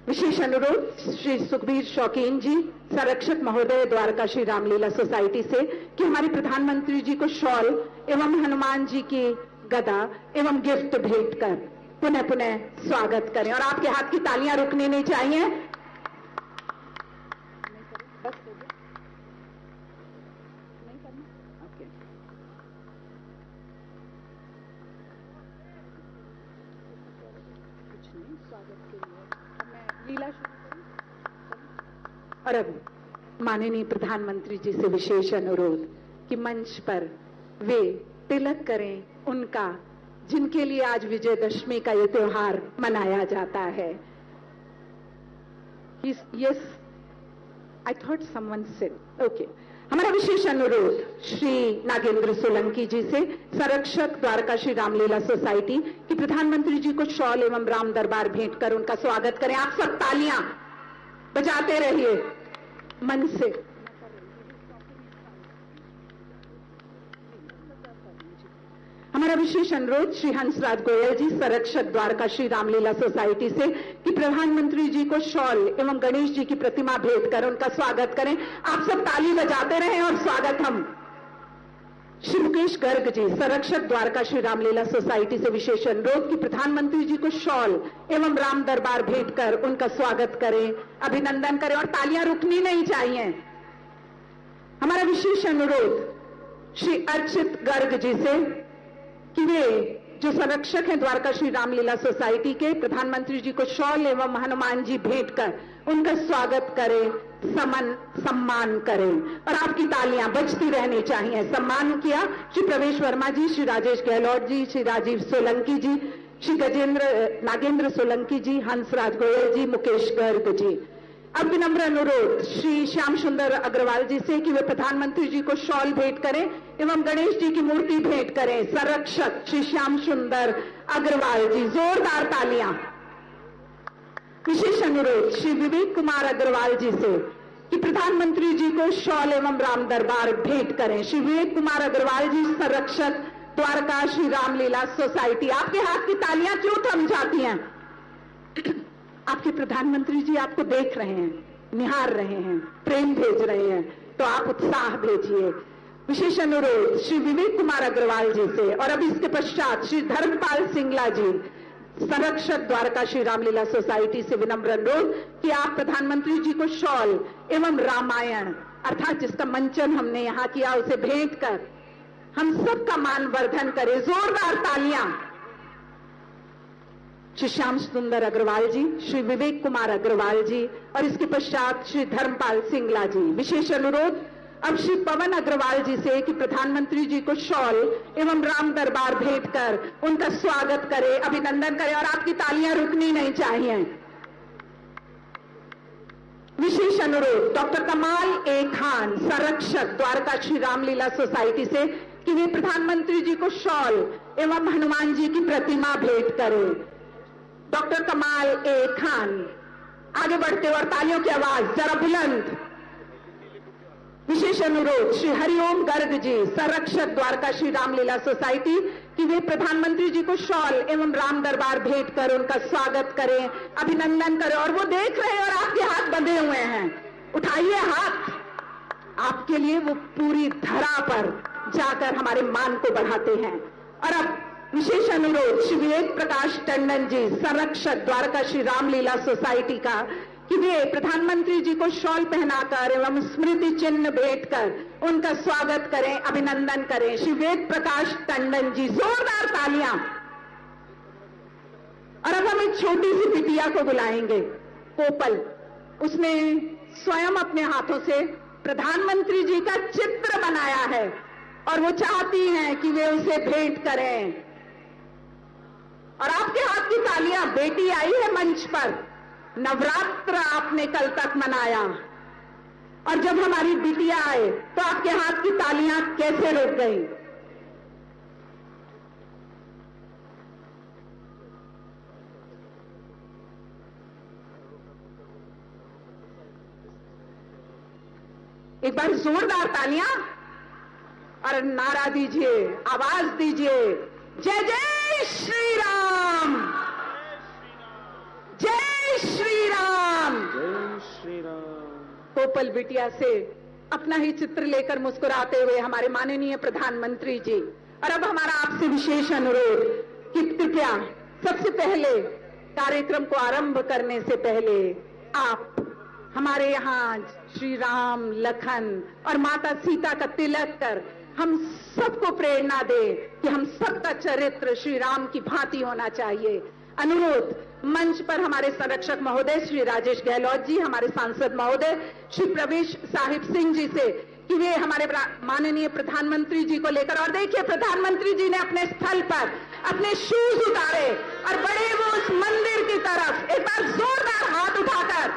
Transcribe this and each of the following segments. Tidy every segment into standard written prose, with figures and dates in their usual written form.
विशेष अनुरोध श्री सुखबीर शौकीन जी, संरक्षक महोदय, द्वारका श्री रामलीला सोसाइटी से कि हमारे प्रधानमंत्री जी को शॉल एवं हनुमान जी की गदा एवं गिफ्ट भेंट कर पुनः पुनः स्वागत करें। और आपके हाथ की तालियां रुकनी नहीं चाहिए। और अब माननीय प्रधानमंत्री जी से विशेष अनुरोध कि मंच पर वे तिलक करें उनका जिनके लिए आज विजयदशमी का ये त्योहार मनाया जाता है। Yes, I thought someone said okay. हमारा विशेष अनुरोध श्री नागेंद्र सोलंकी जी से, संरक्षक द्वारका श्री रामलीला सोसाइटी, कि प्रधानमंत्री जी को शॉल एवं राम दरबार भेंट कर उनका स्वागत करें। आप सब तालियां बजाते रहिए मन से। हमारा विशेष अनुरोध श्री हंसराज गोयल जी, संरक्षक द्वारका श्री रामलीला सोसाइटी से, कि प्रधानमंत्री जी को शॉल एवं गणेश जी की प्रतिमा भेंट कर उनका स्वागत करें। आप सब ताली बजाते रहें और स्वागत हम। श्री मुकेश गर्ग जी, संरक्षक द्वारका श्री रामलीला सोसाइटी से विशेष अनुरोध कि प्रधानमंत्री जी को शॉल एवं राम दरबार भेंट कर उनका स्वागत करें, अभिनंदन करें और तालियां रुकनी नहीं चाहिए। हमारा विशेष अनुरोध श्री अर्चित गर्ग जी से कि वे जो संरक्षक हैं द्वारका श्री रामलीला सोसाइटी के, प्रधानमंत्री जी को शॉल एवं हनुमान जी भेंट कर उनका स्वागत करें, सम्मान करें और आपकी तालियां बजती रहनी चाहिए। सम्मान किया श्री प्रवेश वर्मा जी, श्री राजेश गहलोत जी, श्री राजीव सोलंकी जी, श्री नागेंद्र सोलंकी जी, हंसराज गोयल जी, मुकेश गर्ग जी। अब विनम्र अनुरोध श्री श्याम सुंदर अग्रवाल जी से कि वे प्रधानमंत्री जी को शॉल भेंट करें एवं गणेश जी की मूर्ति भेंट करें। संरक्षक श्री श्याम सुंदर अग्रवाल जी, जोरदार तालियां। विशेष अनुरोध श्री विवेक कुमार अग्रवाल जी से कि प्रधानमंत्री जी को शॉल एवं राम दरबार भेंट करें। श्री विवेक कुमार अग्रवाल जी, संरक्षक द्वारका श्री रामलीला सोसाइटी। आपके हाथ की तालियां क्यों थम जाती हैं? आपके प्रधानमंत्री जी आपको देख रहे हैं, निहार रहे हैं, प्रेम भेज रहे हैं, तो आप उत्साह भेजिए। विशेष अनुरोध श्री विवेक कुमार अग्रवाल जी से। और अब इसके पश्चात श्री धर्मपाल सिंगला जी, संरक्षक द्वारका श्री रामलीला सोसाइटी से विनम्र अनुरोध कि आप प्रधानमंत्री जी को शॉल एवं रामायण अर्थात जिसका मंचन हमने यहां किया उसे भेंट कर हम सबका मान वर्धन करें। जोरदार तालियां। श्री श्याम सुंदर अग्रवाल जी, श्री विवेक कुमार अग्रवाल जी और इसके पश्चात श्री धर्मपाल सिंगला जी। विशेष अनुरोध अब श्री पवन अग्रवाल जी से कि प्रधानमंत्री जी को शॉल एवं राम दरबार भेंट कर उनका स्वागत करें, अभिनंदन करें और आपकी तालियां रुकनी नहीं चाहिए। विशेष अनुरोध डॉक्टर कमाल ए खान, संरक्षक द्वारका श्री रामलीला सोसाइटी से कि वे प्रधानमंत्री जी को शॉल एवं हनुमान जी की प्रतिमा भेंट करें। डॉक्टर कमाल ए खान, आगे बढ़ते और तालियों की आवाज जरा बुलंद। विशेष अनुरोध श्री हरिओम गर्ग जी, संरक्षक द्वारका श्री रामलीला सोसाइटी कि वे प्रधानमंत्री जी को शॉल एवं राम दरबार भेंट कर उनका स्वागत करें, अभिनंदन करें। और वो देख रहे हैं और आपके हाथ बंधे हुए हैं, उठाइए हाथ। आपके लिए वो पूरी धरा पर जाकर हमारे मान को बढ़ाते हैं। और अब विशेष अनुरोध श्री विवेक प्रकाश टंडन जी, संरक्षक द्वारका श्री रामलीला सोसाइटी का कि वे प्रधानमंत्री जी को शॉल पहनाकर एवं स्मृति चिन्ह भेंट कर उनका स्वागत करें, अभिनंदन करें। श्री विवेक प्रकाश टंडन जी, जोरदार तालियां। और अब हम एक छोटी सी बिटिया को बुलाएंगे, कोपल। उसने स्वयं अपने हाथों से प्रधानमंत्री जी का चित्र बनाया है और वो चाहती हैं कि वे उसे भेंट करें। और आपके हाथ की तालियां। बेटी आई है मंच पर, नवरात्र आपने कल तक मनाया और जब हमारी बिटिया आए तो आपके हाथ की तालियां कैसे रुक गई? एक बार जोरदार तालियां और नारा दीजिए, आवाज दीजिए, जय जय श्री राम, जय श्री राम। गोपाल बिटिया से अपना ही चित्र लेकर मुस्कुराते हुए हमारे माननीय प्रधानमंत्री जी। और अब हमारा आपसे विशेष अनुरोध कि कृपया सबसे पहले कार्यक्रम को आरंभ करने से पहले आप हमारे यहाँ श्री राम, लखन और माता सीता का तिलक कर हम सबको प्रेरणा दे कि हम सबका चरित्र श्री राम की भांति होना चाहिए। अनुरोध मंच पर हमारे संरक्षक महोदय श्री राजेश गहलोत जी, हमारे सांसद महोदय श्री प्रवेश साहिब सिंह जी से कि वे हमारे माननीय प्रधानमंत्री जी को लेकर, और देखिए प्रधानमंत्री जी ने अपने स्थल पर अपने शूज उतारे और बड़े वो उस मंदिर की तरफ एक बार जोरदार हाथ उठाकर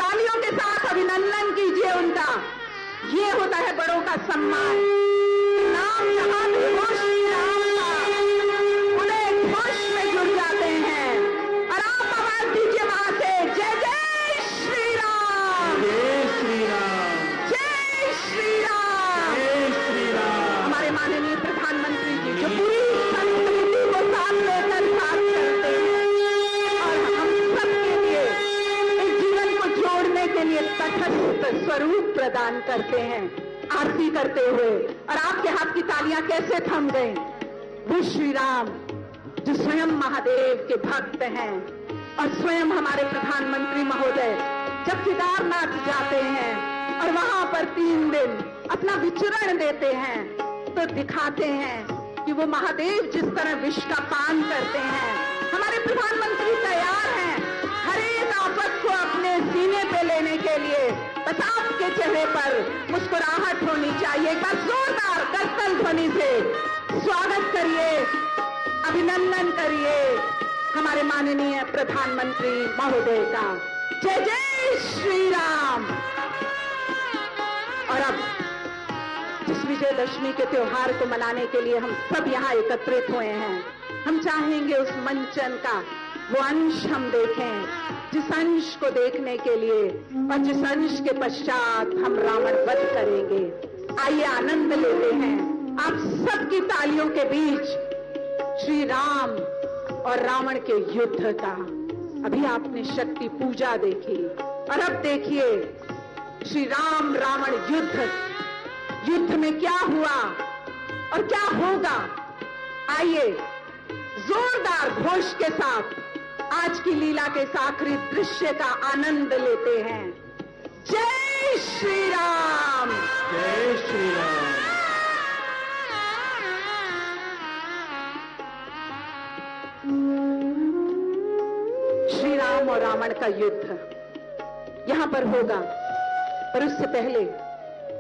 तालियों के साथ अभिनंदन कीजिए उनका। ये होता है बड़ों का सम्मान। नाम जहां भी हो श्री राम का, उन्हें घोष में जुड़ जाते हैं। और आप आवाज दीजिए वहां से, जय जय श्री राम, जय श्री राम, जय श्री राम, जय श्री राम। हमारे माननीय प्रधानमंत्री जी जो पूरी संस्कृति को साथ लेकर साथ करते हैं और हम सबके लिए इस जीवन को जोड़ने के लिए तटस्थ स्वरूप प्रदान करते हैं, आरती करते हुए। और आपके हाथ की तालियां कैसे थम गई। वो श्री राम जो स्वयं महादेव के भक्त हैं और स्वयं हमारे प्रधानमंत्री महोदय जब केदारनाथ जाते हैं और वहां पर 3 दिन अपना विचरण देते हैं तो दिखाते हैं कि वो महादेव जिस तरह विष का पान करते हैं, हमारे प्रधानमंत्री तैयार हैं हर एक आफत को अपने सीने पे लेने के लिए। बस आपके चेहरे पर मुस्कुराहट होनी चाहिए। एक बार जोरदार करतल ध्वनि से स्वागत करिए, अभिनंदन करिए हमारे माननीय प्रधानमंत्री महोदय का। जय जय श्री राम। और अब जिस विजयदशमी के त्योहार को मनाने के लिए हम सब यहाँ एकत्रित हुए हैं, हम चाहेंगे उस मंचन का वो अंश हम देखें जिस अंश को देखने के लिए और जिस अंश के पश्चात हम रावण वध करेंगे। आइए आनंद लेते हैं आप सबकी तालियों के बीच श्री राम और रावण के युद्ध का। अभी आपने शक्ति पूजा देखी और अब देखिए श्री राम रावण युद्ध। युद्ध में क्या हुआ और क्या होगा, आइए जोरदार घोष के साथ आज की लीला के इस आखिरी दृश्य का आनंद लेते हैं। जय श्री राम, जय श्री राम। श्री राम और रावण का युद्ध यहां पर होगा, पर उससे पहले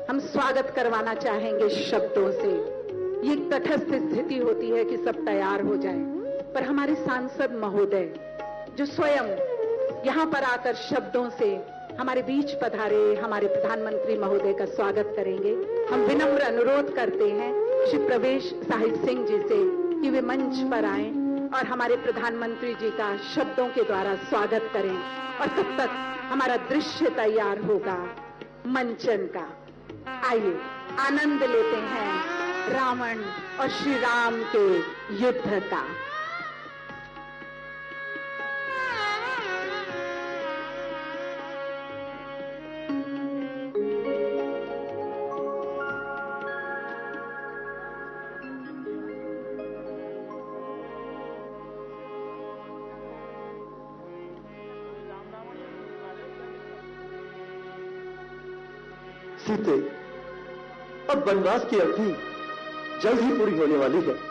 हम स्वागत करवाना चाहेंगे शब्दों से। ये एक तटस्थ स्थिति होती है कि सब तैयार हो जाए, पर हमारे सांसद महोदय जो स्वयं यहां पर आकर शब्दों से हमारे बीच पधारे हमारे प्रधानमंत्री महोदय का स्वागत करेंगे। हम विनम्र अनुरोध करते हैं श्री प्रवेश साहिब सिंह जी से कि वे मंच पर आएं और हमारे प्रधानमंत्री जी का शब्दों के द्वारा स्वागत करें। और तब तक हमारा दृश्य तैयार होगा मंचन का। आइए आनंद लेते हैं रावण और श्री राम के युद्ध का। सीते, अब वनवास की अवधि जल्द ही पूरी होने वाली है।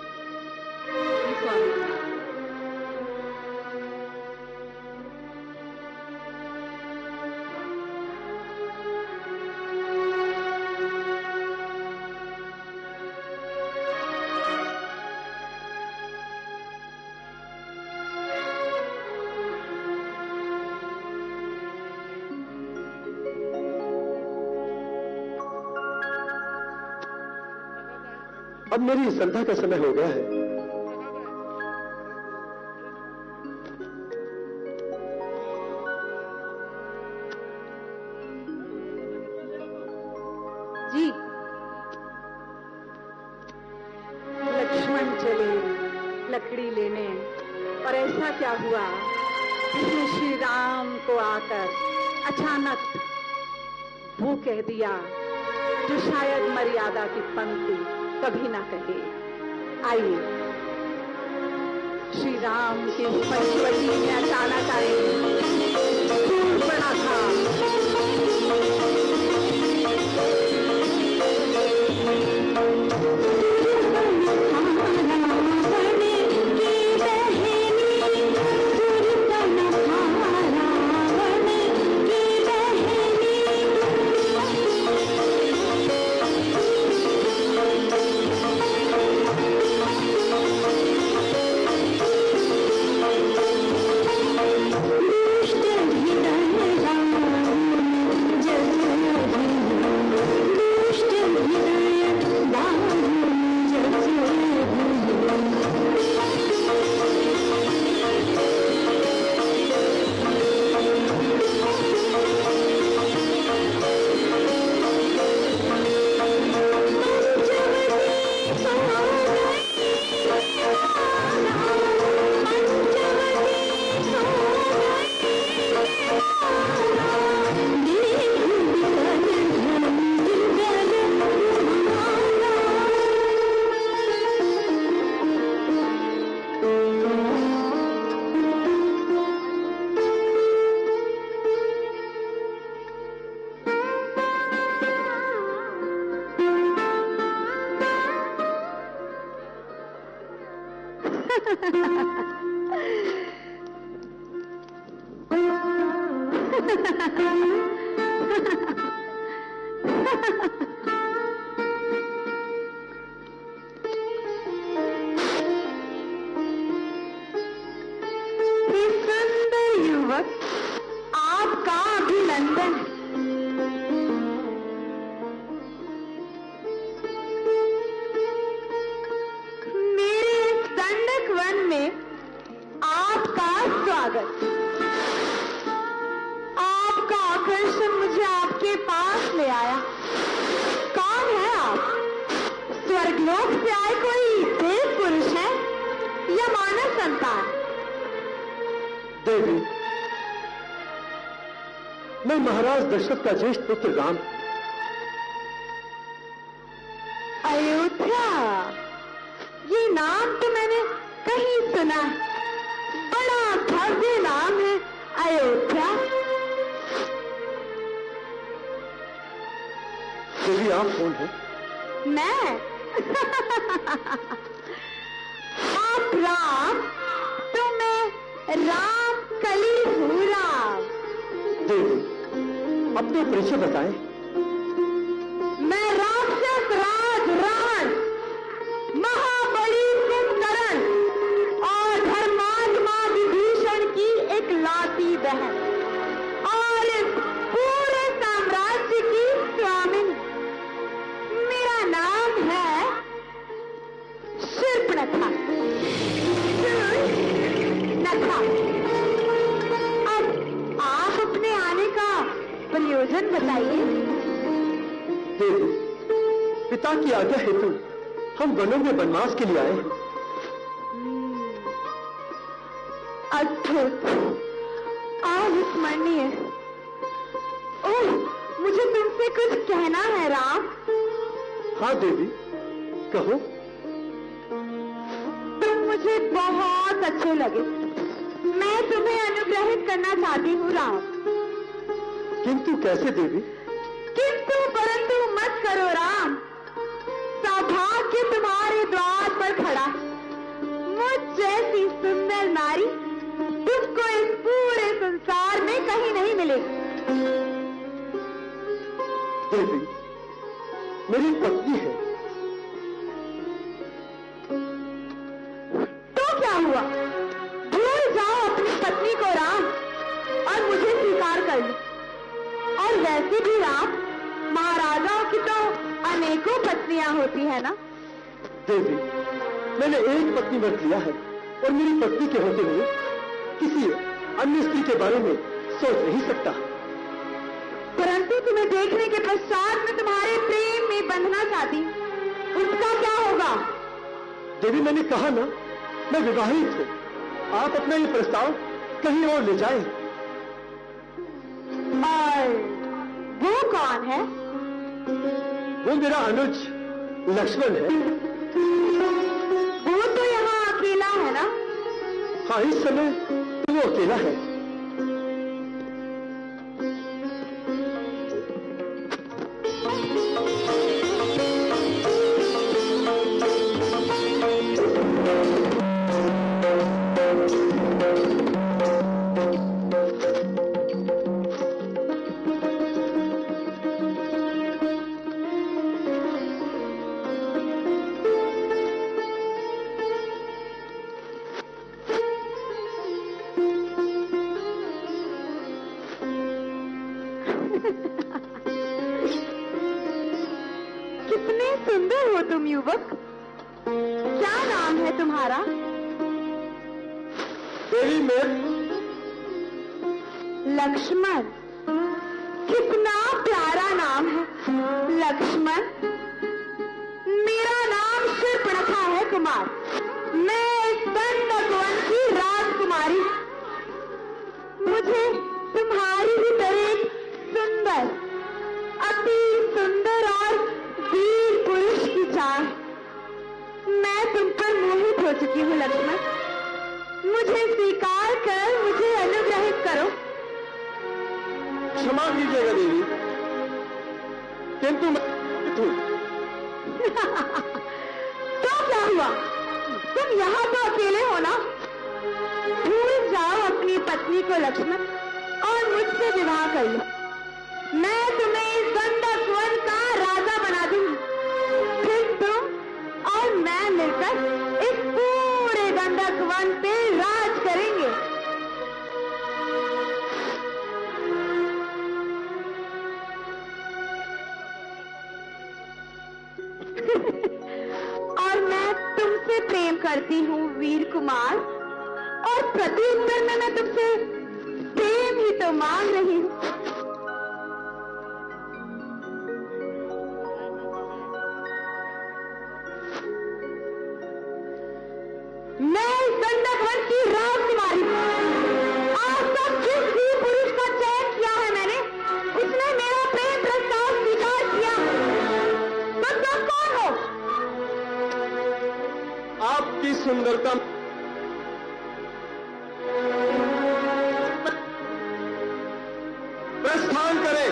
अब मेरी संध्या का समय हो गया है। जी, लक्ष्मण चले लकड़ी लेने, और ऐसा क्या हुआ जिसने श्री राम को आकर अचानक वो कह दिया जो शायद मर्यादा की पंक्ति कभी ना कहे। आइए, श्री राम के पंचवटी में अचानक आए, दूर पड़ा था। सुंदर युवक, आपका अभिनंदन। मेरे दंडक वन में आपका स्वागत। आपका आकर्षण मुझे आपके पास ले आया। कौन है आप? स्वर्गलोक से आए कोई देव पुरुष है या मानव संतान? देवी, मैं महाराज दशरथ का ज्येष्ठ पुत्र राम। अयोध्या, ये नाम तो मैंने कहीं सुना है। बड़ा भव्य नाम है अयोध्या। देवी, आप कौन हैं? मैं आप राम तो मैं राम कली हूँ। राम। देवी, अपने परिचय बताएं। मैं राक्षस राज रावण, महाबली कुंभकर्ण और धर्मात्मा विभीषण की एक लौती बहन और इस पूरे साम्राज्य की स्वामिनी। मेरा नाम है शूर्पणखा। नखा। अब आप अपने आने का प्रयोजन बताइए। देवी, पिता की आज्ञा हेतु हम वनों में वनवास के लिए आए हैं। अद्भुत, अविस्मरणीय। ओह, मुझे तुमसे कुछ कहना है राम। हाँ देवी, कहो। तुम मुझे बहुत अच्छे लगे। मैं तुम्हें अनुग्रहित करना चाहती हूँ राम। किंतु कैसे देवी? किंतु परंतु मत करो राम। सौभाग्य तुम्हारे द्वार पर खड़ा। मुझ जैसी सुंदर नारी तुमको इस पूरे संसार में कहीं नहीं मिलेगी। देवी, मेरी पत्नी है। तो क्या हुआ? भूल जाओ अपनी पत्नी को राम और मुझे स्वीकार कर लो। और वैसे भी राम, महाराजाओं की तो अनेकों पत्नियां होती है ना। देवी, मैंने एक पत्नी व्रत लिया है और मेरी पत्नी के होते हुए किसी अन्य स्त्री के बारे में सोच नहीं सकता। परंतु तुम्हें देखने के पश्चात मैं तुम्हारे प्रेम में बंधना चाहती। उसका क्या होगा? देवी, मैंने कहा ना, मैं विवाहित हूँ। आप अपना ये प्रस्ताव कहीं और ले जाएं। और वो कौन है? वो मेरा अनुज लक्ष्मण है। वो तो यहाँ अकेला है ना? हाँ, इस समय तो वो अकेला है। कितने सुंदर हो तुम युवक। क्या नाम है तुम्हारा? देवी में लक्ष्मण। कितना प्यारा नाम है लक्ष्मण। मेरा नाम शूर्पणखा है कुमार। मैं इस दंडकवन की राजकुमारी। मुझे तुम्हारी ही तरह एक सुंदर, अति सुंदर और वीर पुरुष की चाह। मैं तुम पर मोहित हो चुकी हूँ लक्ष्मण। मुझे स्वीकार कर मुझे अनुग्रहित करो। क्षमा कीजिएगा देवी, किंतु मैं तो क्या हुआ? तुम यहाँ तो अकेले हो ना? भूल जाओ अपनी पत्नी को लक्ष्मण और मुझसे विवाह कर लो। मैं तुम्हें इस दंडकवन का राजा बना दूंगी। फिर तुम और मैं मिलकर इस पूरे दंडकवन पे राज करेंगे। और मैं तुमसे प्रेम करती हूँ वीर कुमार, और प्रत्युत्तर में मैं तुमसे प्रेम ही तो मांग रही हूँ। मैं इस दंडकवन की राजकुमारी हूँ। आज तक जिस भी पुरुष का चयन किया है मैंने, उसने मेरा प्रेम प्रस्ताव स्वीकार किया। तो तुम कौन हो? आपकी सुंदरता प्रस्थान करें।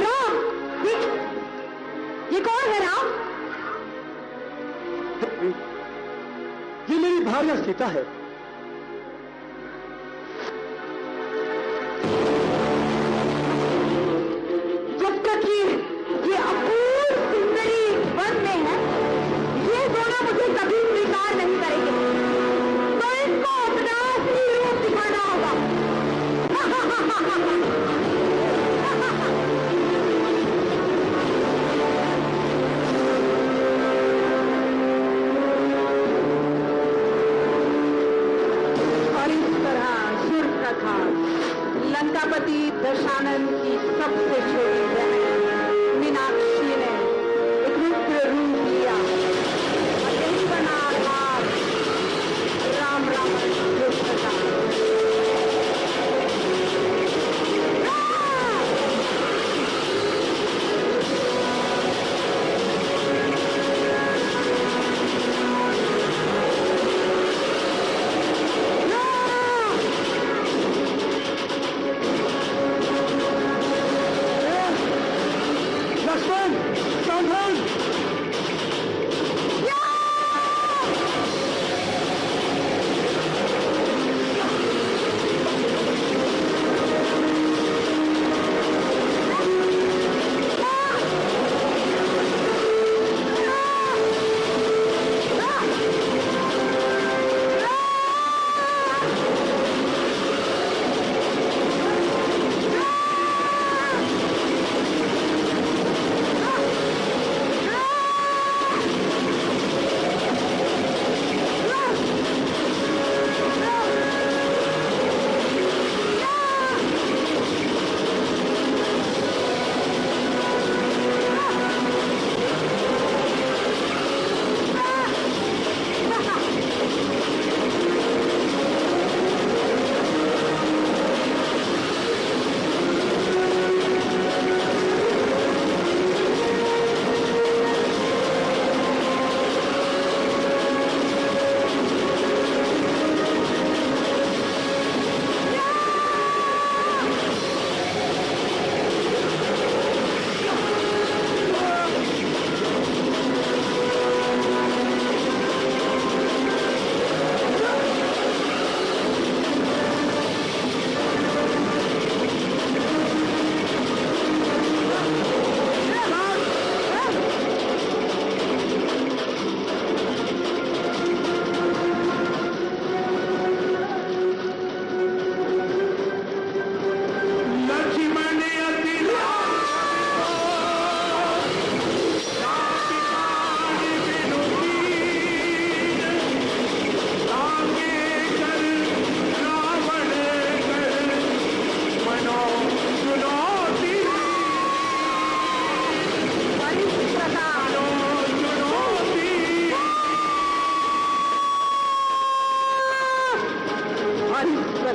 राम, ये कौन है राम? ये मेरी भार्या सीता है। जब तक ये अपूर्व सुंदरी वन में है, ये दोनों मुझे कभी स्वीकार नहीं करेंगे। तो इनको अपना असली रूप दिखाना होगा। और इस तरह शूर्पणखा लंकापति दशानन की सबसे छोटी बहन मीनाक्षी ने एक रुद्र रूप लिया और यही बना आधार राम रावण युद्ध का।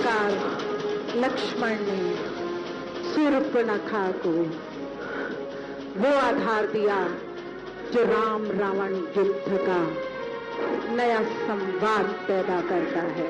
प्रकार लक्ष्मण ने शूर्पणखा को वो आधार दिया जो राम रावण युद्ध का नया संवाद पैदा करता है।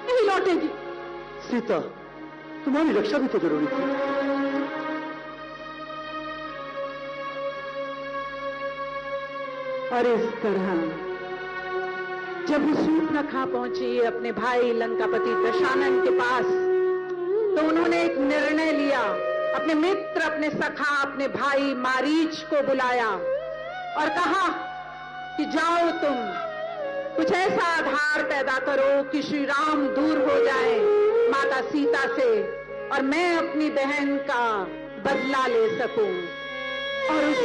नहीं लौटेगी। सीता, तुम्हारी रक्षा भी तो जरूरी थी। और इस तरह जब शूर्पणखा पहुंची अपने भाई लंकापति दशानन के पास, तो उन्होंने एक निर्णय लिया। अपने मित्र, अपने सखा, अपने भाई मारीच को बुलाया और कहा कि जाओ तुम कुछ ऐसा आधार पैदा करो कि श्री राम दूर हो जाए माता सीता से और मैं अपनी बहन का बदला ले सकूं। और उस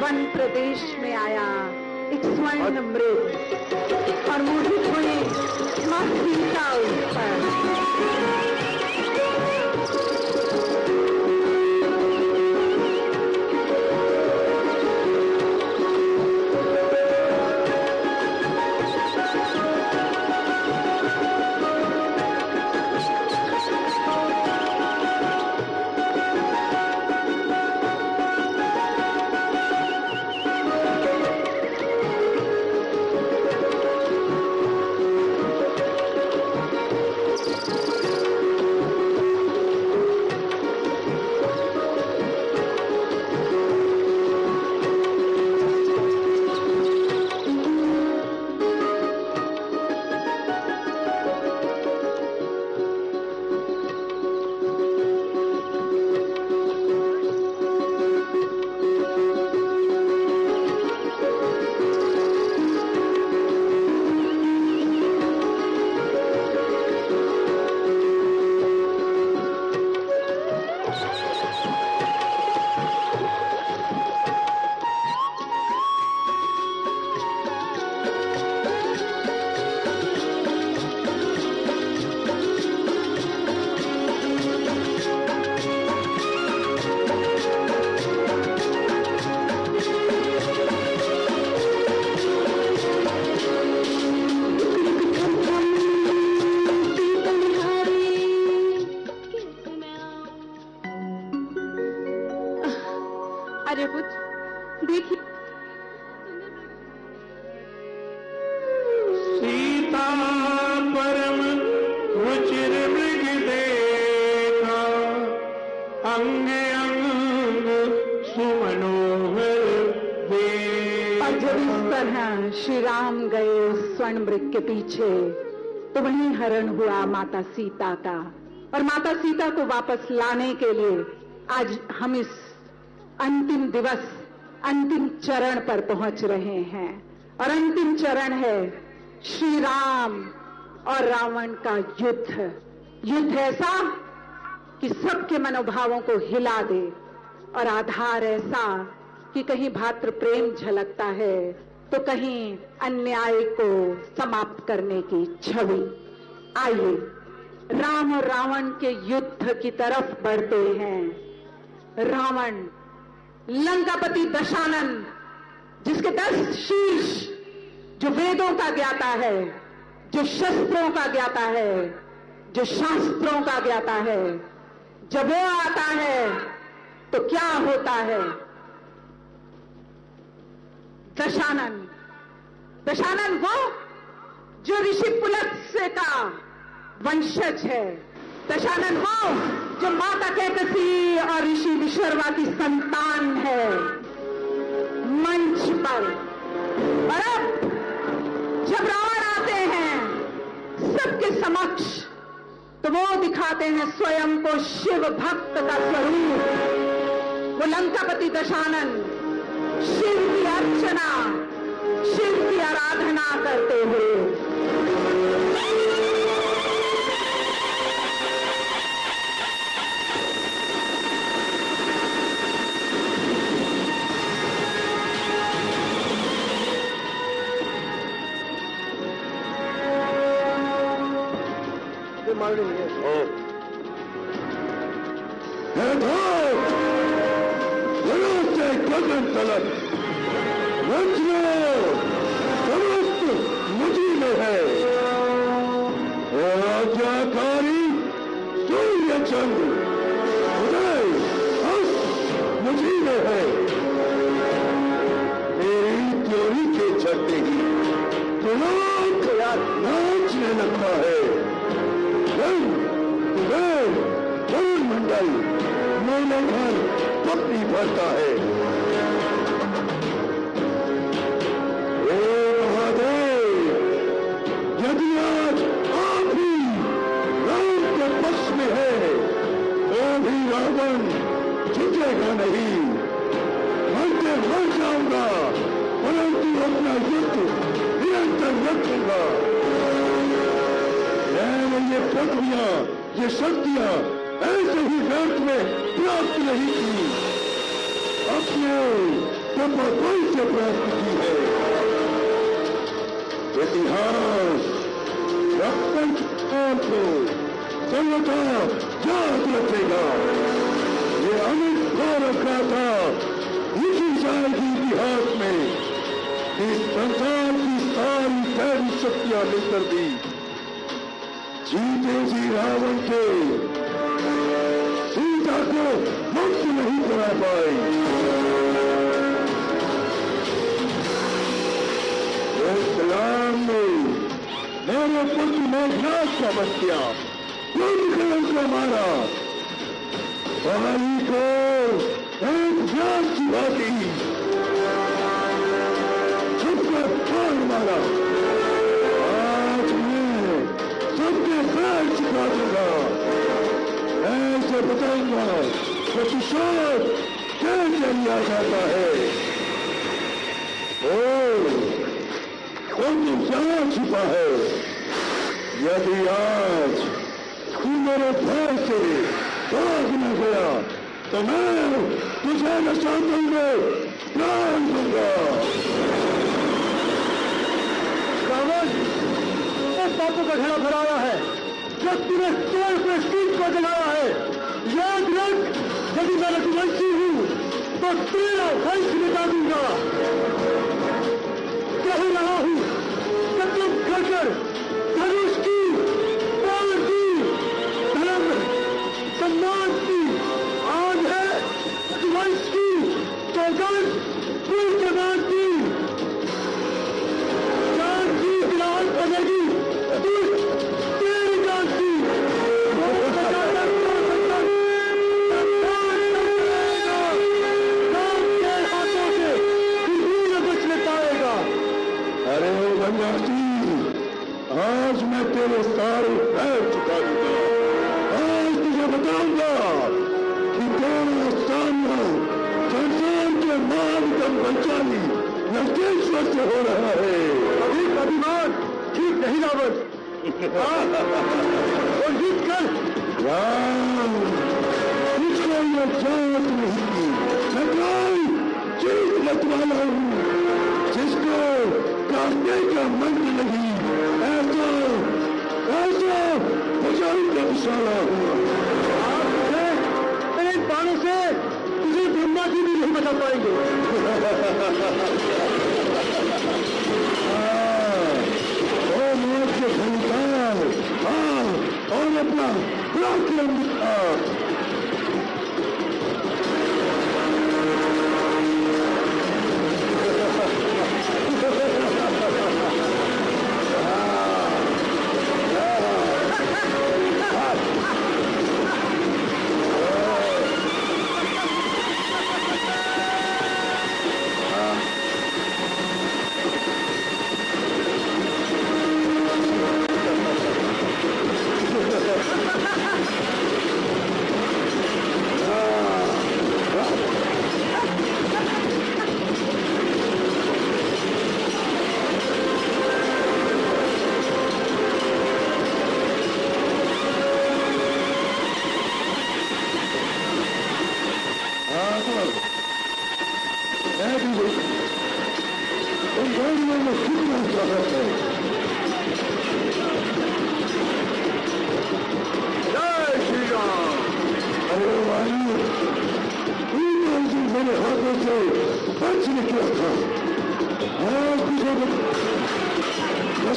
वन प्रदेश में आया एक स्वर्ण मृग और मोहित हुई मां सीता उस पर। अरे पुत्र देखिए, सीता परम रुचिर मृग देखा, अंग अंग सुमनोहर देखा। और जब इस तरह श्री राम गए स्वर्ण मृग के पीछे, तो वहीं हरण हुआ माता सीता का। और माता सीता को वापस लाने के लिए आज हम इस अंतिम दिवस, अंतिम चरण पर पहुंच रहे हैं। और अंतिम चरण है श्री राम और रावण का युद्ध। युद्ध ऐसा कि सबके मनोभावों को हिला दे, और आधार ऐसा कि कहीं भातृ प्रेम झलकता है तो कहीं अन्याय को समाप्त करने की छवि। आइए राम और रावण के युद्ध की तरफ बढ़ते हैं। रावण लंकापति दशानन, जिसके 10 शीश, जो वेदों का ज्ञाता है, जो शस्त्रों का ज्ञाता है, जो शास्त्रों का ज्ञाता है, जब वो आता है तो क्या होता है? दशानन वो जो ऋषि पुलत्स्य का वंशज है। दशानन वो जो माता कैकसी और ऋषि विश्रवा की संतान है। मंच पर और अब जब रावण आते हैं सबके समक्ष, तो वो दिखाते हैं स्वयं को शिव भक्त का स्वरूप। वो लंकापति दशानन शिव की अर्चना, शिव की आराधना करते हुए मारनी है। से गगन तलक समस्त मुझी में है। आज्ञाकारी सूर्य चंद्र उदय मुझी में है। मेरी त्योरी के चलते ही त्रिलोक नाचने लगता है। वरुण मंडल मेले भर पत्नी भरता है। हे महादेव, यदि आज आप ही राम के पक्ष में है तो भी रावण झुकेगा नहीं। मरते मर जाऊंगा परंतु अपना युद्ध निरंतर रखूंगा। मैंने ये पृथ्वियां, ये शक्तियां ऐसे ही व्यर्थ में प्राप्त नहीं की, अपने तपबल से प्राप्त की है। इतिहास रक्षण को सर्वथा याद रखेगा। ये अमित गौरव गाथा लिखी जाएगी इतिहास में। इस संसार की सारी दैवी शक्तियां मिलकर दी जीते जी रावण के सीता को मुक्त नहीं करा पाई। राम ने मेरे पुत्र मेघनाथ का वध किया, कुंभकर्ण को मारा, बहाली को एक व्यास की भांति छुपकर फाड़ मारा। आज मैं सबके पैर छुपा दूंगा। ऐसे बताऊंगा प्रतिशोध कैसे लिया जाता है। तुम जहाँ छिपा है, यदि आज तू मेरे भय से भाग न गया तो मैं तुझे नशातों में प्राण दूंगा। रावण इस बातों का घेरा भराया है जब तूने चोर पे सीट को जलाया है। याद रख, यदि मैं रघुवंशी हूँ तो तेरा वंश मिटा दूंगा। कह रहा हूँ सत्यम कर धनुष की, प्राण की, धर्म सम्मान की, आज है रघुवंश की सौगंध पूरी जबान की। जान की गिलास बनेगी तेरी जान की। अरे गंगाजी, आज मैं तेरे सारे पैर चुका दूंगा। आज तुझे बताऊंगा कि तेरा सामना संसार के महाविक्रम पंचाली लंकेश्वर से हो रहा है। अभी अभिमान ठीक नहीं रावण। और जीत कर राम, तुझको ये जात नहीं, मैं जीत मत वाला हूँ जिसको काटने का मन नहीं। ऐसा ऐसा बजाई का विशाला हूँ। इन बाणों से तुझे ब्रह्मा जी भी नहीं बचा पाएंगे। और मौत से संतान और अपना पराक्रम दिखा।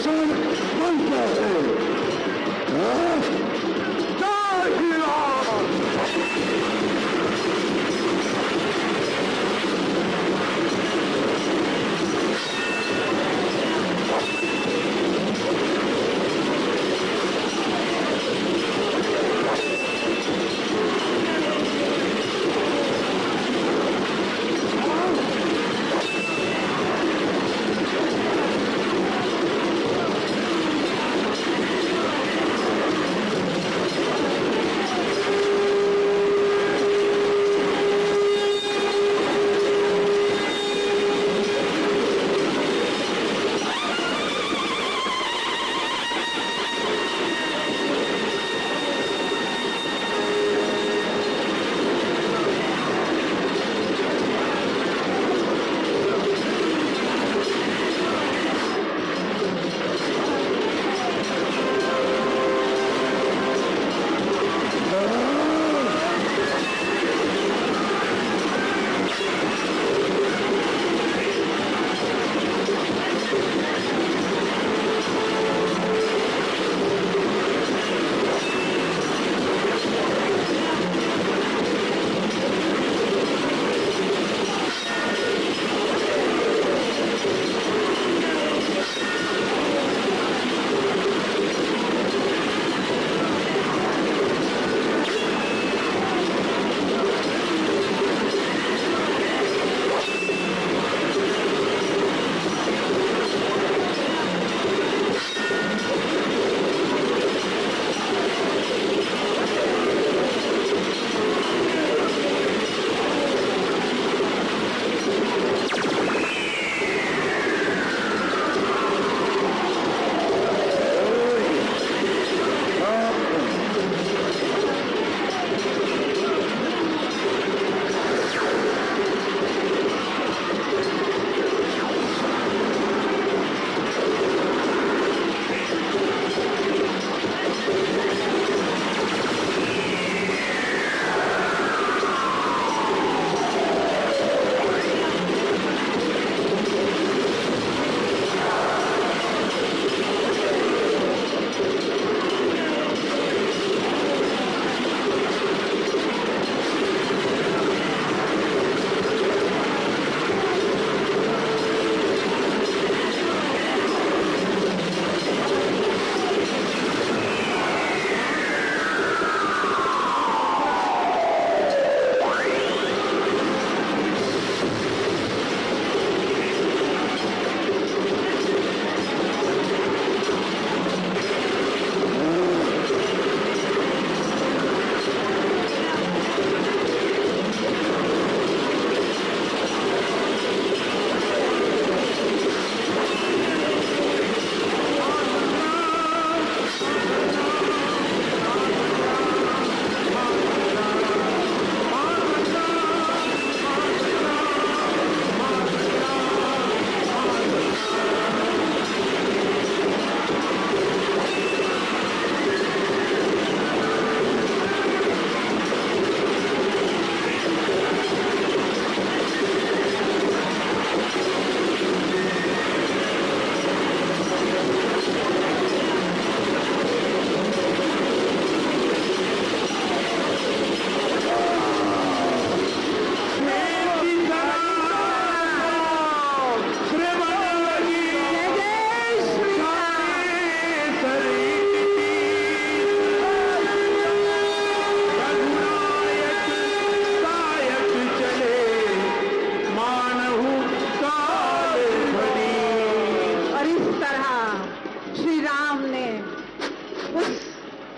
दर्शन बनता है। जय श्री राम।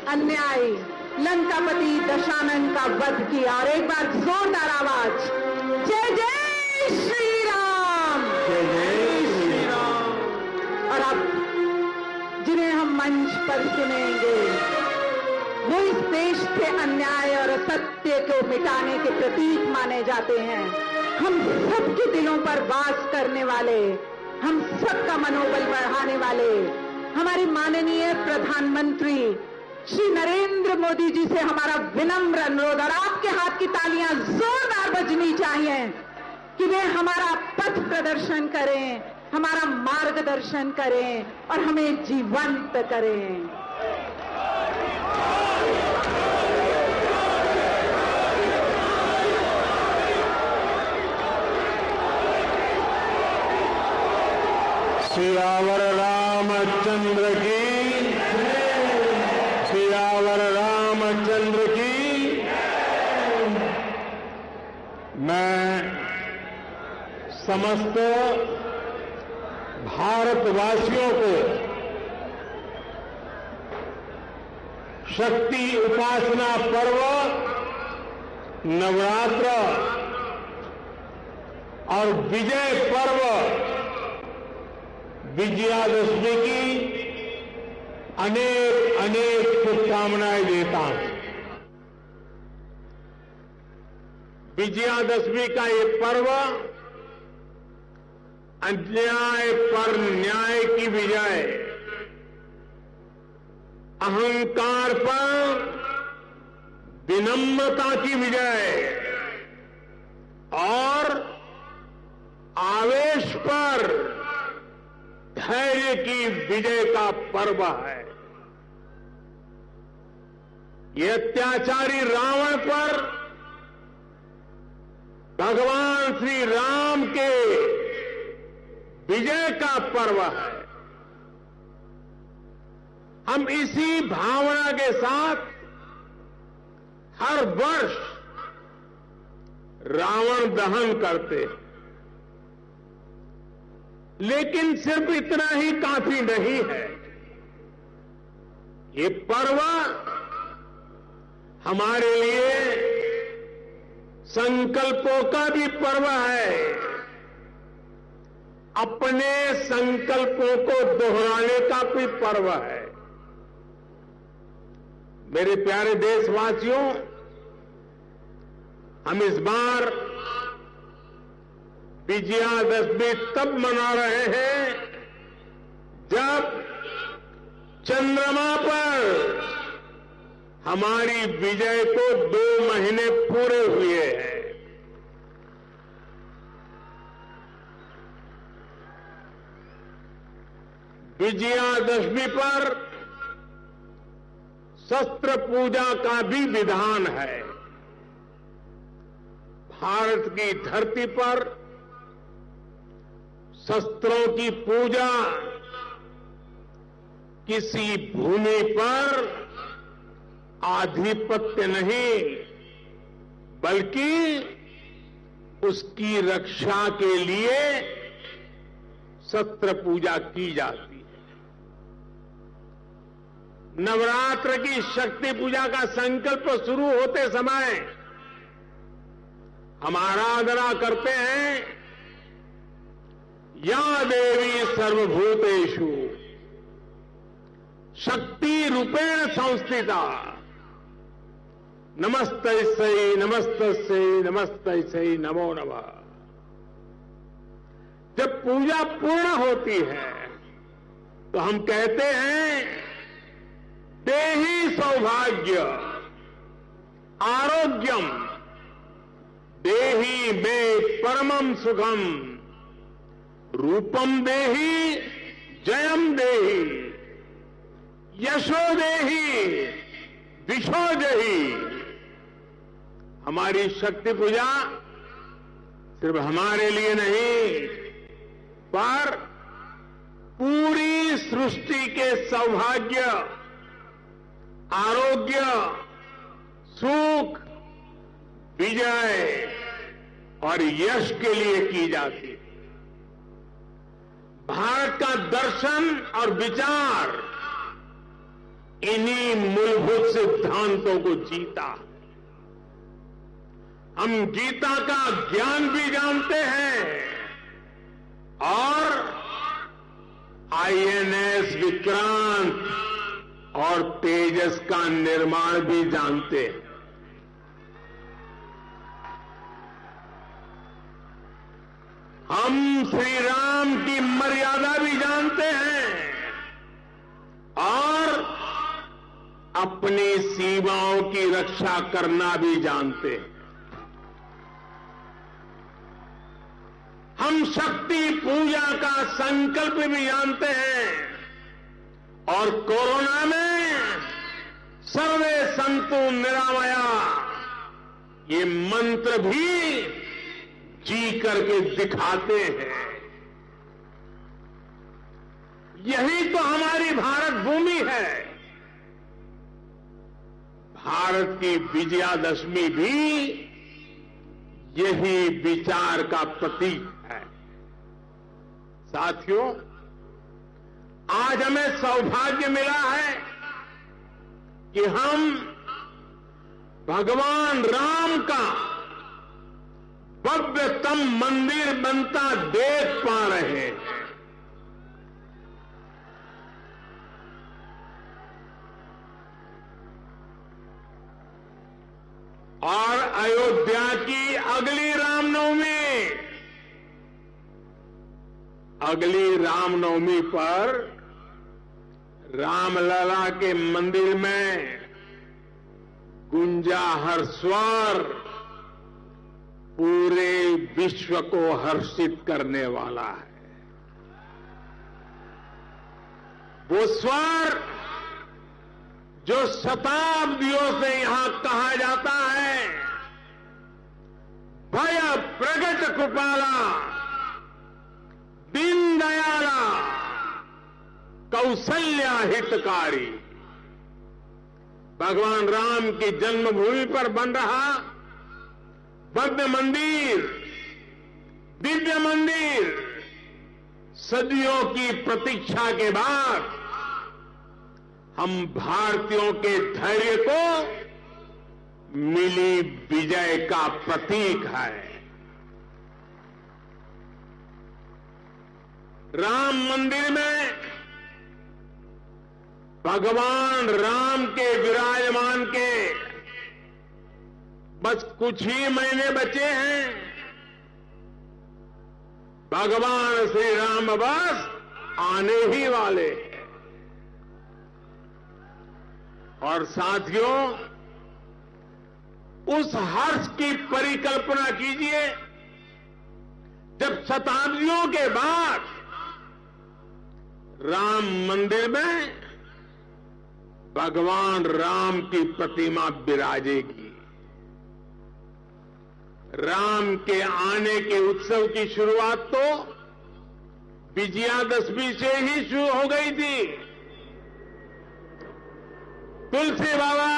अन्यायी लंकापति दशानन का वध किया। और एक बार जोरदार आवाज, जय जय श्री राम, जय जय श्री राम। और अब जिन्हें हम मंच पर सुनेंगे वो इस देश से अन्याय और असत्य को मिटाने के प्रतीक माने जाते हैं। हम सबके दिलों पर वास करने वाले, हम सबका मनोबल बढ़ाने वाले हमारे माननीय प्रधानमंत्री श्री नरेंद्र मोदी जी से हमारा विनम्र अनुरोध, और आपके हाथ की तालियां जोरदार बजनी चाहिए कि वे हमारा पथ प्रदर्शन करें, हमारा मार्गदर्शन करें और हमें जीवंत करें। सियावर रामचंद्र की, सियावर रामचंद्र की। मैं समस्त भारतवासियों को शक्ति उपासना पर्व नवरात्र और विजय पर्व विजयादशमी की अनेक अनेक शुभकामनाएं देता हूं। विजयादशमी का ये पर्व अन्याय पर न्याय की विजय, अहंकार पर विनम्रता की विजय और आवेश पर धैर्य की विजय का पर्व है। ये अत्याचारी रावण पर भगवान श्री राम के विजय का पर्व है। हम इसी भावना के साथ हर वर्ष रावण दहन करते हैं, लेकिन सिर्फ इतना ही काफी नहीं है। ये पर्व हमारे लिए संकल्पों का भी पर्व है। अपने संकल्पों को दोहराने का भी पर्व है। मेरे प्यारे देशवासियों, हम इस बार विजयादशमी तब मना रहे हैं जब चंद्रमा पर हमारी विजय को 2 महीने पूरे हुए हैं। विजयादशमी पर शस्त्र पूजा का भी विधान है। भारत की धरती पर शस्त्रों की पूजा किसी भूमि पर आधिपत्य नहीं, बल्कि उसकी रक्षा के लिए शस्त्र पूजा की जाती है। नवरात्र की शक्ति पूजा का संकल्प शुरू होते समय हम आराधना करते हैं, या देवी सर्वभूतेषु शक्ति रूपेण संस्थिता नमस्तस्यै नमस्तस्यै नमस्तस्यै नमो नमः। जब पूजा पूर्ण होती है तो हम कहते हैं, देहि सौभाग्य आरोग्यम देहि मे परमं सुखम रूपम देहि जयम देहि यशो देहि दिशो देहि। हमारी शक्ति पूजा सिर्फ हमारे लिए नहीं, पर पूरी सृष्टि के सौभाग्य, आरोग्य, सुख, विजय और यश के लिए की जाती है। भारत का दर्शन और विचार इन्हीं मूलभूत सिद्धांतों को जीता। हम गीता का ज्ञान भी जानते हैं और आईएनएस विक्रांत और तेजस का निर्माण भी जानते हैं। हम श्री राम की मर्यादा भी जानते हैं और अपनी सीमाओं की रक्षा करना भी जानते हैं। हम हम शक्ति पूजा का संकल्प भी जानते हैं और कोरोना में सर्वे संतु निरामया ये मंत्र भी जी करके दिखाते हैं। यही तो हमारी भारत भूमि है। भारत की विजयादशमी भी यही विचार का प्रतीक है। साथियों, आज हमें सौभाग्य मिला है कि हम भगवान राम का भव्यतम मंदिर बनता देख पा रहे हैं। और अयोध्या की अगली रामनवमी पर रामलला के मंदिर में गुंजा हर स्वर पूरे विश्व को हर्षित करने वाला है। वो स्वर जो शताब्दियों से यहां कहा जाता है, भय प्रगट कृपाला दीन दयाला कौशल्या हितकारी। भगवान राम की जन्मभूमि पर बन रहा भव्य मंदिर, दिव्य मंदिर, सदियों की प्रतीक्षा के बाद हम भारतीयों के धैर्य को मिली विजय का प्रतीक है। राम मंदिर में भगवान राम के विराजमान के बस कुछ ही महीने बचे हैं। भगवान श्री राम बस आने ही वाले हैं। और साथियों, उस हर्ष की परिकल्पना कीजिए जब शताब्दियों के बाद राम मंदिर में भगवान राम की प्रतिमा विराजेगी। राम के आने के उत्सव की शुरुआत तो विजयादशमी से ही शुरू हो गई थी। तुलसी बाबा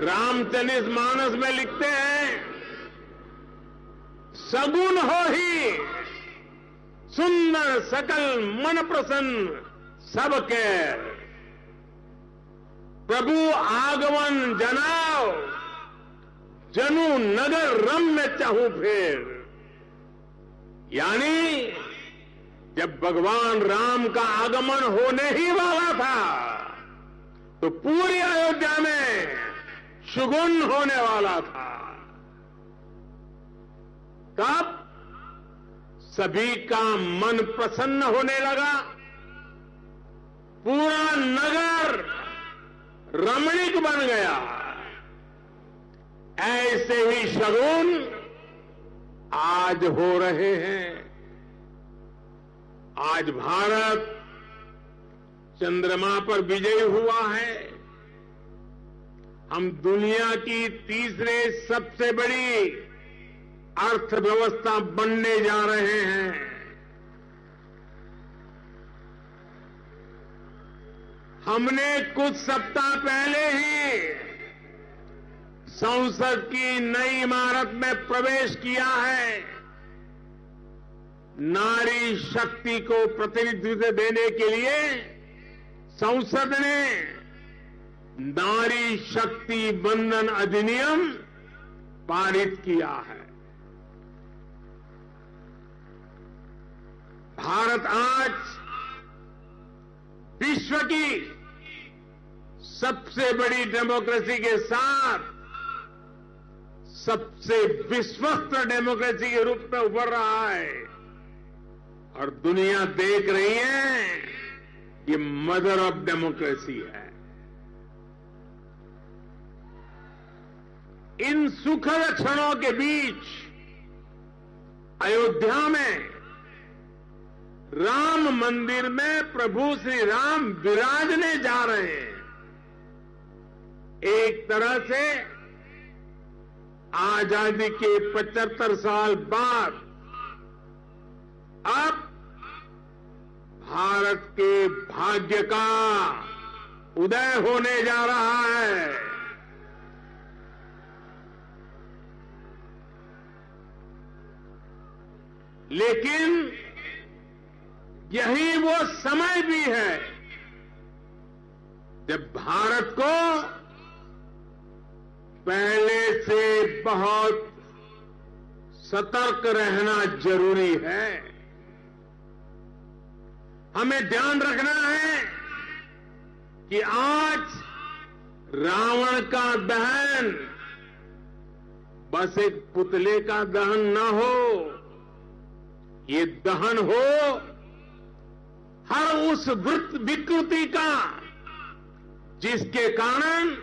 रामचरित मानस में लिखते हैं, सगुन हो ही सुंदर सकल मन प्रसन्न सबके, प्रभु आगमन जनाओ जनु नगर रम्य चाहूं फिर। यानी जब भगवान राम का आगमन होने ही वाला था तो पूरी अयोध्या में शगुन होने वाला था। तब सभी का मन प्रसन्न होने लगा, पूरा नगर रमणीक बन गया। ऐसे ही शगुन आज हो रहे हैं। आज भारत चंद्रमा पर विजयी हुआ है। हम दुनिया की तीसरे सबसे बड़ी अर्थव्यवस्था बनने जा रहे हैं। हमने कुछ सप्ताह पहले ही संसद की नई इमारत में प्रवेश किया है। नारी शक्ति को प्रतिनिधित्व देने के लिए संसद ने नारी शक्ति बंधन अधिनियम पारित किया है। भारत आज विश्व की सबसे बड़ी डेमोक्रेसी के साथ सबसे विश्वस्त डेमोक्रेसी के रूप में उभर रहा है। और दुनिया देख रही है ये मदर ऑफ डेमोक्रेसी है। इन सुखद क्षणों के बीच अयोध्या में राम मंदिर में प्रभु श्री राम विराजने जा रहे हैं। एक तरह से आजादी के 75 साल बाद अब भारत के भाग्य का उदय होने जा रहा है। लेकिन यही वो समय भी है जब भारत को पहले से बहुत सतर्क रहना जरूरी है। हमें ध्यान रखना है कि आज रावण का दहन बस एक पुतले का दहन न हो, ये दहन हो हर उस विकृति का जिसके कारण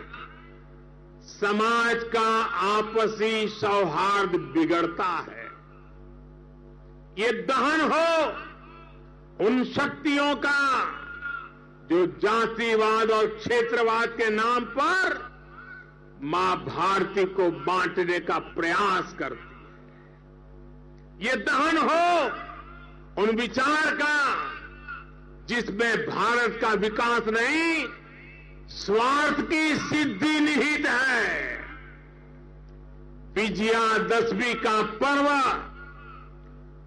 समाज का आपसी सौहार्द बिगड़ता है। ये दहन हो उन शक्तियों का जो जातिवाद और क्षेत्रवाद के नाम पर मां भारती को बांटने का प्रयास करती है। ये दहन हो उन विचार का जिसमें भारत का विकास नहीं, स्वार्थ की सिद्धि निहित है। विजयादशमी का पर्व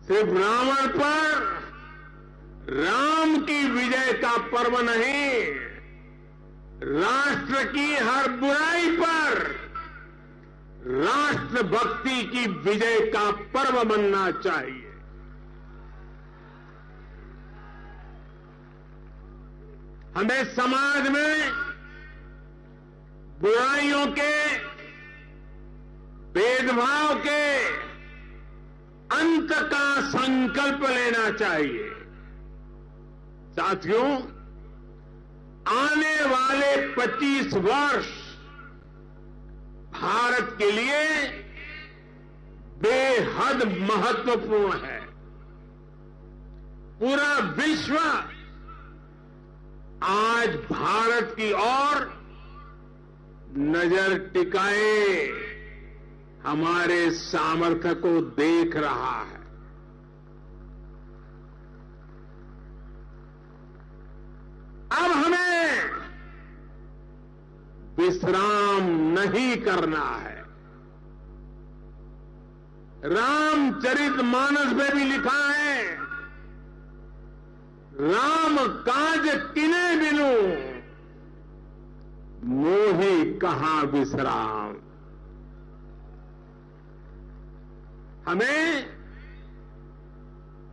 सिर्फ रावण पर राम की विजय का पर्व नहीं, राष्ट्र की हर बुराई पर राष्ट्रभक्ति की विजय का पर्व बनना चाहिए। हमें समाज में बुराइयों के, भेदभाव के अंत का संकल्प लेना चाहिए। साथियों, आने वाले 25 वर्ष भारत के लिए बेहद महत्वपूर्ण है। पूरा विश्व आज भारत की ओर नजर टिकाए हमारे सामर्थ्य को देख रहा है। अब हमें विश्राम नहीं करना है। रामचरितमानस में भी लिखा है, राम काज किने बिनु मोहि कहां विश्राम। हमें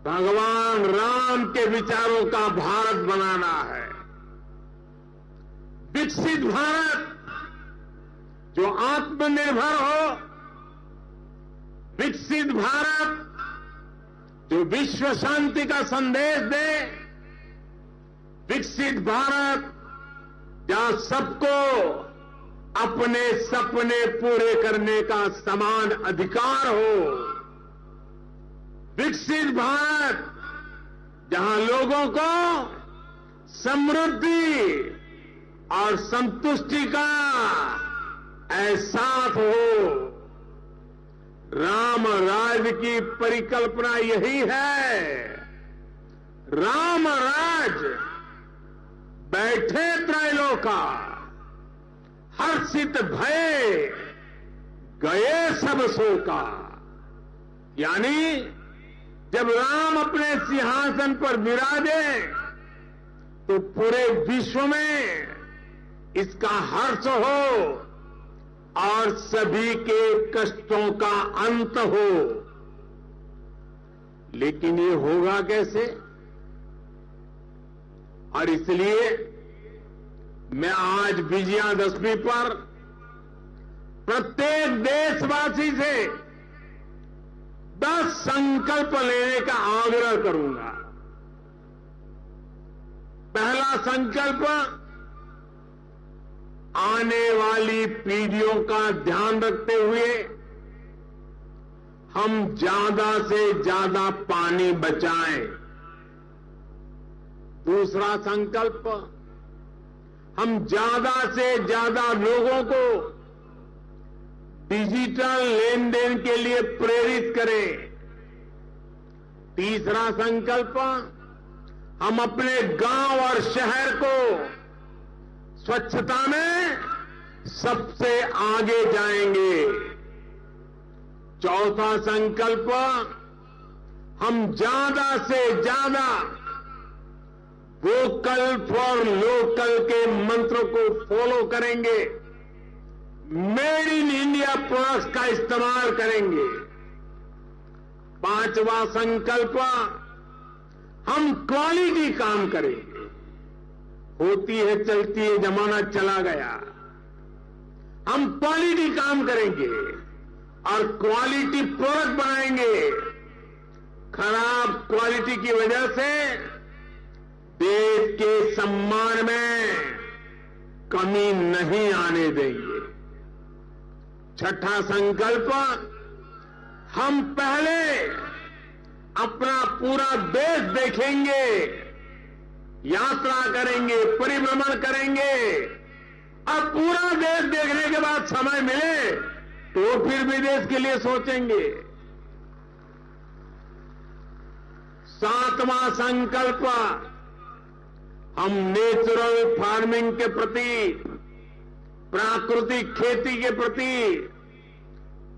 भगवान राम के विचारों का भारत बनाना है। विकसित भारत जो आत्मनिर्भर हो, विकसित भारत जो विश्व शांति का संदेश दे, विकसित भारत जहां सबको अपने सपने पूरे करने का समान अधिकार हो, विकसित भारत जहां लोगों को समृद्धि और संतुष्टि का एहसास हो। राम राज की परिकल्पना यही है। राम राज बैठे त्रैलोका, हर्षित भये गए सब शोका। यानी जब राम अपने सिंहासन पर विराजे तो पूरे विश्व में इसका हर्ष हो और सभी के कष्टों का अंत हो। लेकिन ये होगा कैसे? और इसलिए मैं आज विजयादशमी पर प्रत्येक देशवासी से 10 संकल्प लेने का आग्रह करूंगा। पहला संकल्प, आने वाली पीढ़ियों का ध्यान रखते हुए हम ज्यादा से ज्यादा पानी बचाएं। दूसरा संकल्प, हम ज्यादा से ज्यादा लोगों को डिजिटल लेन देन के लिए प्रेरित करें। तीसरा संकल्प, हम अपने गांव और शहर को स्वच्छता में सबसे आगे जाएंगे। चौथा संकल्प, हम ज्यादा से ज्यादा वोकल फॉर लोकल के मंत्र को फॉलो करेंगे। मेड इन इंडिया प्रोडक्ट्स का इस्तेमाल करेंगे। पांचवा संकल्प, हम क्वालिटी काम करेंगे। होती है चलती है, जमाना चला गया। हम क्वालिटी काम करेंगे और क्वालिटी प्रोडक्ट बनाएंगे। खराब क्वालिटी की वजह से देश के सम्मान में कमी नहीं आने देंगे। छठा संकल्प, हम पहले अपना पूरा देश देखेंगे, यात्रा करेंगे, परिभ्रमण करेंगे और पूरा देश देखने के बाद समय मिले तो फिर विदेश के लिए सोचेंगे। सातवां संकल्प, हम नेचुरल फार्मिंग के प्रति, प्राकृतिक खेती के प्रति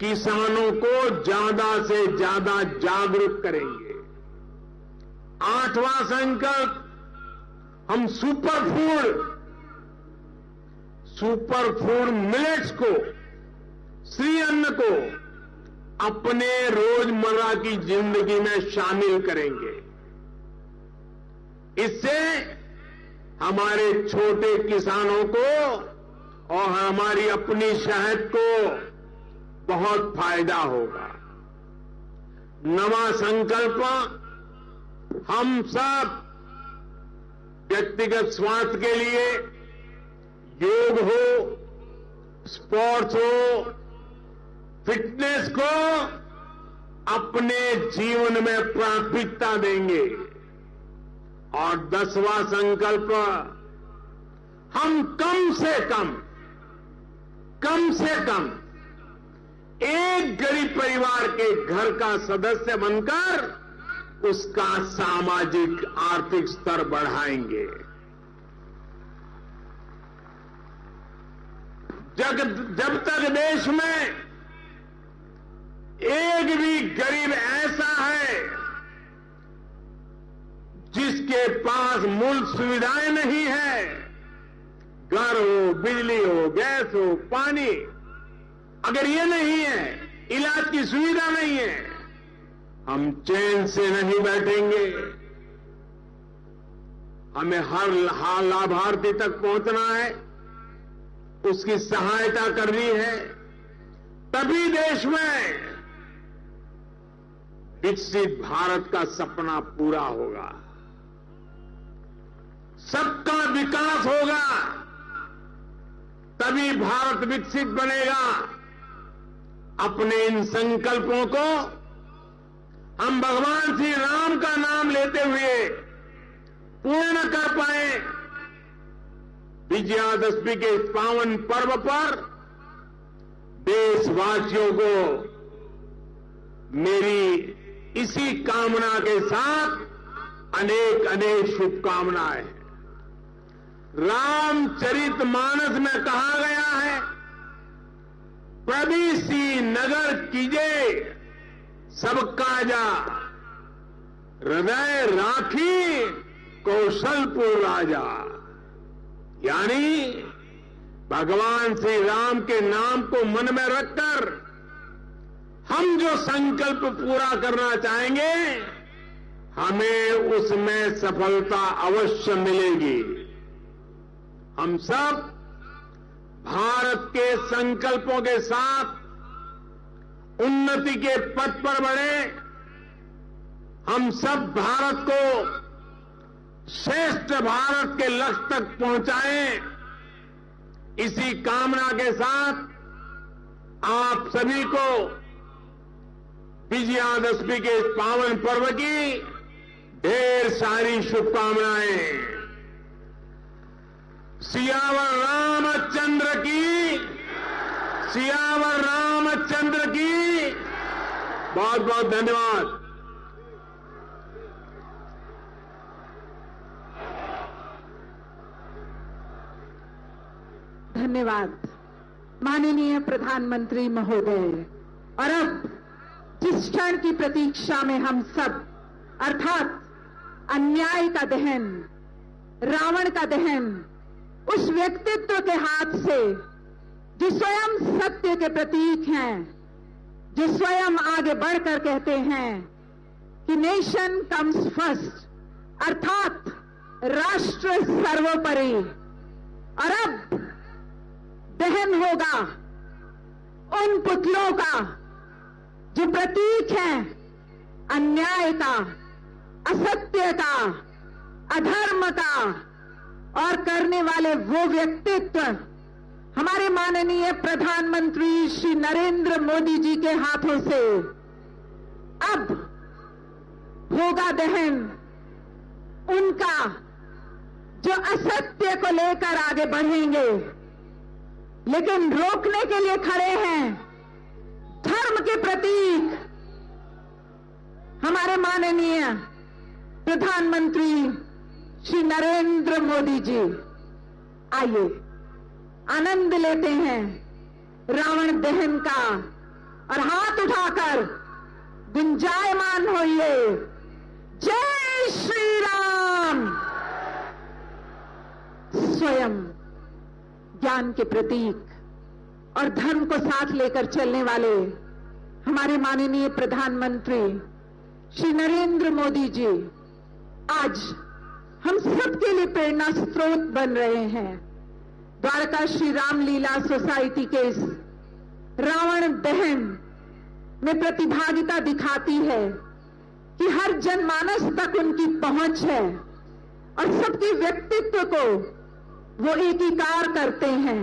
किसानों को ज्यादा से ज्यादा जागरूक करेंगे। आठवां संकल्प, हम सुपर फूड मिलेट्स को, श्री अन्न को अपने रोजमर्रा की जिंदगी में शामिल करेंगे। इससे हमारे छोटे किसानों को और हमारी अपनी शहद को बहुत फायदा होगा। नवा संकल्प, हम सब व्यक्तिगत स्वास्थ्य के लिए योग हो, स्पोर्ट्स हो, फिटनेस को अपने जीवन में प्राथमिकता देंगे। और 10वां संकल्प, हम कम से कम एक गरीब परिवार के घर का सदस्य बनकर उसका सामाजिक आर्थिक स्तर बढ़ाएंगे। जब तक देश में एक भी गरीब ऐसा है जिसके पास मूल सुविधाएं नहीं है, घर हो, बिजली हो, गैस हो, पानी, अगर ये नहीं है, इलाज की सुविधा नहीं है, हम चैन से नहीं बैठेंगे। हमें हर लाभार्थी तक पहुंचना है, उसकी सहायता करनी है, तभी देश में विकसित भारत का सपना पूरा होगा, सबका विकास होगा, तभी भारत विकसित बनेगा। अपने इन संकल्पों को हम भगवान श्री राम का नाम लेते हुए पूर्ण कर पाए। विजयादशमी के इस पावन पर्व पर देशवासियों को मेरी इसी कामना के साथ अनेक अनेक शुभकामनाएं। रामचरितमानस में कहा गया है, प्रदिशि नगर कीजे सब काजा, हृदय राखी कौशलपुर राजा। यानी भगवान श्री राम के नाम को मन में रखकर हम जो संकल्प पूरा करना चाहेंगे, हमें उसमें सफलता अवश्य मिलेगी। हम सब भारत के संकल्पों के साथ उन्नति के पथ पर बढ़े। हम सब भारत को श्रेष्ठ भारत के लक्ष्य तक पहुंचाएं। इसी कामना के साथ आप सभी को विजयादशमी के इस पावन पर्व की ढेर सारी शुभकामनाएं। सियावर रामचंद्र की, सियावर रामचंद्र की। बहुत बहुत धन्यवाद। धन्यवाद माननीय प्रधानमंत्री महोदय। और अब जिस क्षण की प्रतीक्षा में हम सब, अर्थात अन्याय का दहन, रावण का दहन, उस व्यक्तित्व के हाथ से जो स्वयं सत्य के प्रतीक हैं, जो स्वयं आगे बढ़कर कहते हैं कि नेशन कम्स फर्स्ट, अर्थात राष्ट्र सर्वोपरि। और अब दहन होगा उन पुतलों का जो प्रतीक हैं अन्याय का, असत्य का, अधर्म का, और करने वाले वो व्यक्तित्व हमारे माननीय प्रधानमंत्री श्री नरेंद्र मोदी जी के हाथों से अब होगा दहन उनका जो असत्य को लेकर आगे बढ़ेंगे, लेकिन रोकने के लिए खड़े हैं धर्म के प्रतीक हमारे माननीय प्रधानमंत्री श्री नरेंद्र मोदी जी। आइए आनंद लेते हैं रावण दहन का और हाथ उठाकर गुंजायमान होइए, जय श्री राम। स्वयं ज्ञान के प्रतीक और धर्म को साथ लेकर चलने वाले हमारे माननीय प्रधानमंत्री श्री नरेंद्र मोदी जी आज हम सबके लिए प्रेरणा स्रोत बन रहे हैं। द्वारका श्री रामलीला सोसाइटी के इस रावण दहन में प्रतिभागिता दिखाती है कि हर जनमानस तक उनकी पहुंच है और सबके व्यक्तित्व को वो एकीकार करते हैं।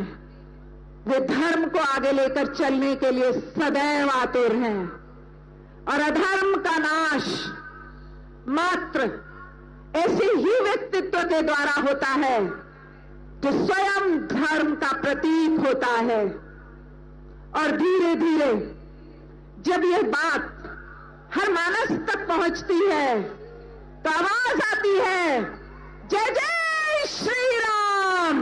वे धर्म को आगे लेकर चलने के लिए सदैव आतुर हैं और अधर्म का नाश मात्र ऐसे ही व्यक्तित्व के द्वारा होता है जो स्वयं धर्म का प्रतीक होता है। और धीरे धीरे जब यह बात हर मानस तक पहुंचती है तो आवाज आती है, जय जय श्री राम,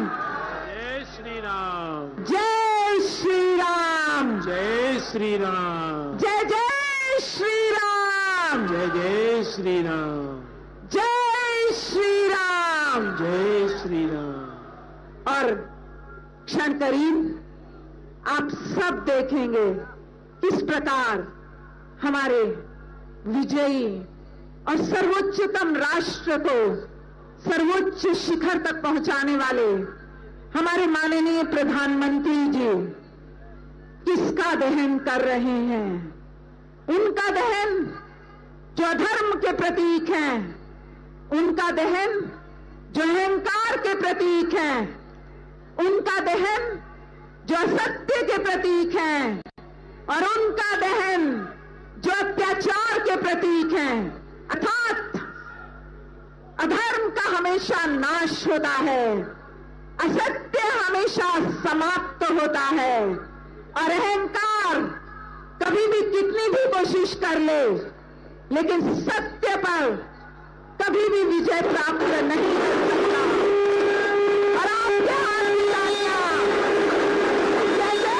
जय श्री राम, जय श्री राम, जय श्री राम, जय जय श्री राम, जय जय श्री राम, जय श्री राम, जय श्री राम। और क्षण करीब आप सब देखेंगे किस प्रकार हमारे विजयी और सर्वोच्चतम राष्ट्र को सर्वोच्च शिखर तक पहुंचाने वाले हमारे माननीय प्रधानमंत्री जी किसका दहन कर रहे हैं। उनका दहन जो अधर्म के प्रतीक हैं, उनका दहन जो अहंकार के प्रतीक हैं, उनका दहन जो असत्य के प्रतीक हैं, और उनका दहन जो अत्याचार के प्रतीक हैं। अर्थात अधर्म का हमेशा नाश होता है, असत्य हमेशा समाप्त होता है, और अहंकार कभी भी कितनी भी कोशिश कर ले लेकिन सत्य पर कभी भी विजय प्राप्त नहीं कर सकता। और आपके हाथ की तालियां, जय जय।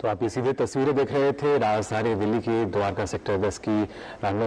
तो आप ये सीधे तस्वीरें देख रहे थे राजधानी दिल्ली की द्वारका सेक्टर 10 की रांगला